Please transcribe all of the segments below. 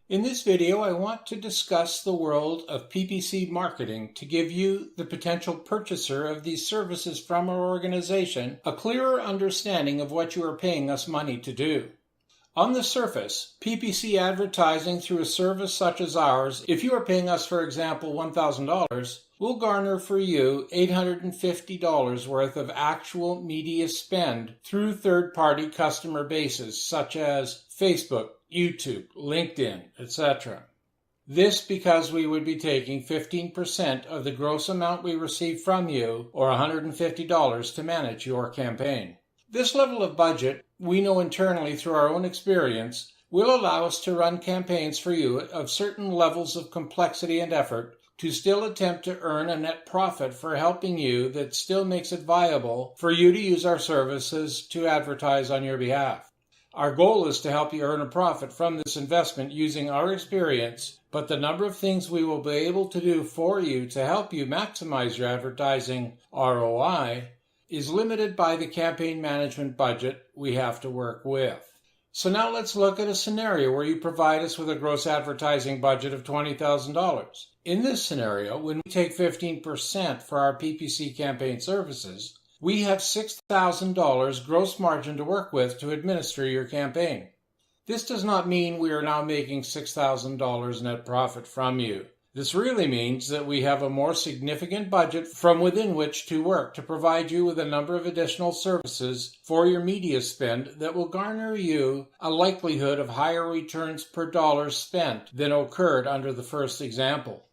In this video, I want to discuss the world of PPC marketing to give you, the potential purchaser of these services from our organization, a clearer understanding of what you are paying us money to do. On the surface, PPC advertising through a service such as ours, if you are paying us, for example, $1,000, will garner for you $850 worth of actual media spend through third-party customer bases such as Facebook, YouTube, LinkedIn, etc. This because we would be taking 15% of the gross amount we receive from you, or $150, to manage your campaign. This level of budget, we know internally through our own experience, will allow us to run campaigns for you of certain levels of complexity and effort to still attempt to earn a net profit for helping you that still makes it viable for you to use our services to advertise on your behalf. Our goal is to help you earn a profit from this investment using our experience, but the number of things we will be able to do for you to help you maximize your advertising ROI is limited by the campaign management budget we have to work with. So now let's look at a scenario where you provide us with a gross advertising budget of $20,000. In this scenario, when we take 15% for our PPC campaign services, we have $6,000 gross margin to work with to administer your campaign. This does not mean we are now making $6,000 net profit from you. This really means that we have a more significant budget from within which to work to provide you with a number of additional services for your media spend that will garner you a likelihood of higher returns per dollar spent than occurred under the first example.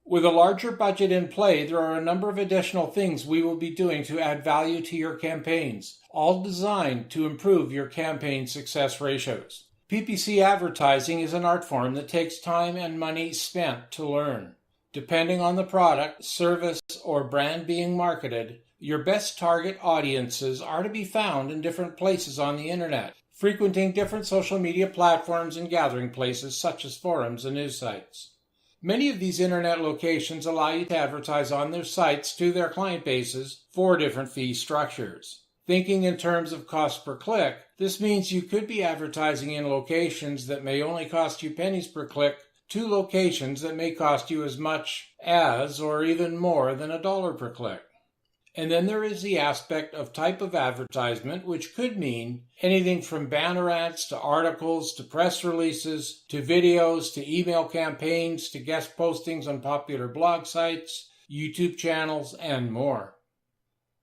With a larger budget in play, there are a number of additional things we will be doing to add value to your campaigns, all designed to improve your campaign success ratios. PPC advertising is an art form that takes time and money spent to learn. Depending on the product, service, or brand being marketed, your best target audiences are to be found in different places on the internet, frequenting different social media platforms and gathering places such as forums and news sites. Many of these internet locations allow you to advertise on their sites to their client bases for different fee structures. Thinking in terms of cost per click, this means you could be advertising in locations that may only cost you pennies per click to locations that may cost you as much as or even more than $1 per click. And then there is the aspect of type of advertisement, which could mean anything from banner ads to articles to press releases to videos to email campaigns to guest postings on popular blog sites, YouTube channels, and more.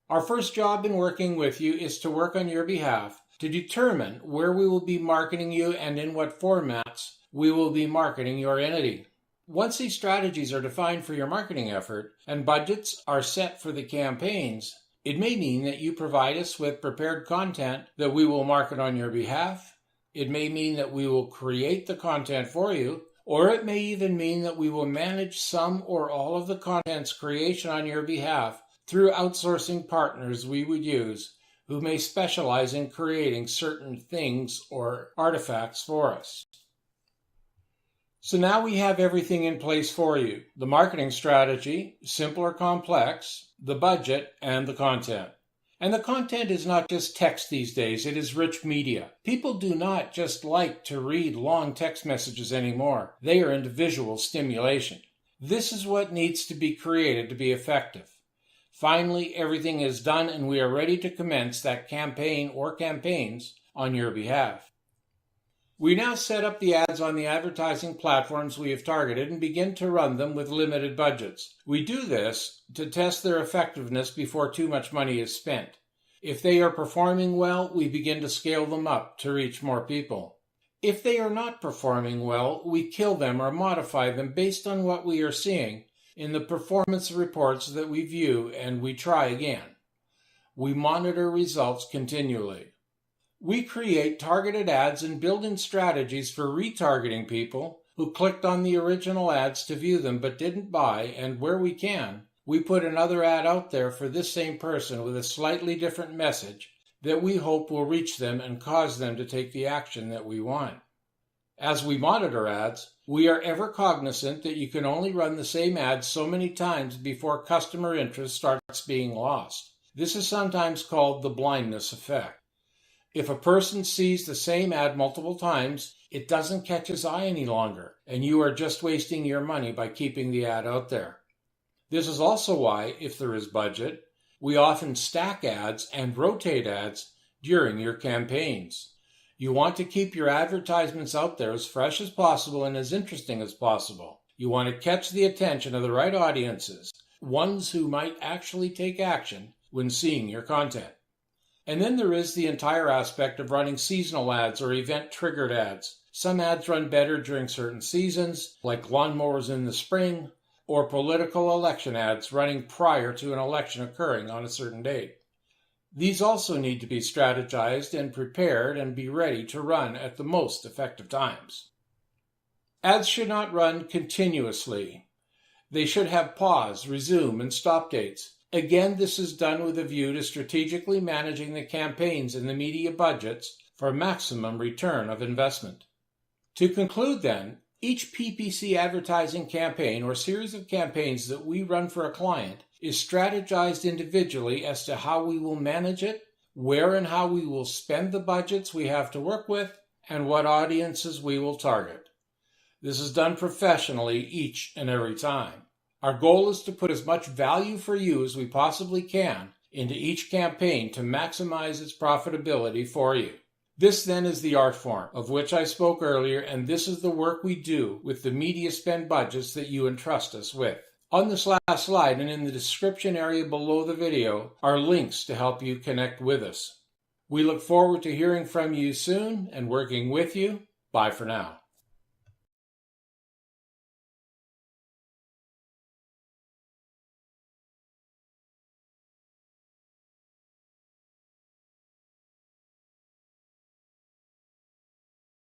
Our first job in working with you is to work on your behalf to determine where we will be marketing you and in what formats we will be marketing your entity. Once these strategies are defined for your marketing effort and budgets are set for the campaigns, it may mean that you provide us with prepared content that we will market on your behalf. It may mean that we will create the content for you, or it may even mean that we will manage some or all of the content's creation on your behalf through outsourcing partners we would use who may specialize in creating certain things or artifacts for us. So now we have everything in place for you: the marketing strategy, simple or complex, the budget, and the content. And the content is not just text these days, it is rich media. People do not just like to read long text messages anymore. They are into visual stimulation. This is what needs to be created to be effective. Finally, everything is done and we are ready to commence that campaign or campaigns on your behalf. We now set up the ads on the advertising platforms we have targeted and begin to run them with limited budgets. We do this to test their effectiveness before too much money is spent. If they are performing well, we begin to scale them up to reach more people. If they are not performing well, we kill them or modify them based on what we are seeing in the performance reports that we view, and we try again. We monitor results continually. We create targeted ads and build in strategies for retargeting people who clicked on the original ads to view them but didn't buy, and where we can, we put another ad out there for this same person with a slightly different message that we hope will reach them and cause them to take the action that we want. As we monitor ads, we are ever cognizant that you can only run the same ads so many times before customer interest starts being lost. This is sometimes called the blindness effect. If a person sees the same ad multiple times, it doesn't catch his eye any longer, and you are just wasting your money by keeping the ad out there. This is also why, if there is budget, we often stack ads and rotate ads during your campaigns. You want to keep your advertisements out there as fresh as possible and as interesting as possible. You want to catch the attention of the right audiences, ones who might actually take action when seeing your content. And then there is the entire aspect of running seasonal ads or event-triggered ads. Some ads run better during certain seasons, like lawnmowers in the spring, or political election ads running prior to an election occurring on a certain date. These also need to be strategized and prepared and be ready to run at the most effective times. Ads should not run continuously. They should have pause, resume, and stop dates. Again, this is done with a view to strategically managing the campaigns and the media budgets for maximum return of investment. To conclude then, each PPC advertising campaign or series of campaigns that we run for a client is strategized individually as to how we will manage it, where and how we will spend the budgets we have to work with, and what audiences we will target. This is done professionally each and every time. Our goal is to put as much value for you as we possibly can into each campaign to maximize its profitability for you. This then is the art form of which I spoke earlier, and this is the work we do with the media spend budgets that you entrust us with. On this last slide and in the description area below the video are links to help you connect with us. We look forward to hearing from you soon and working with you. Bye for now.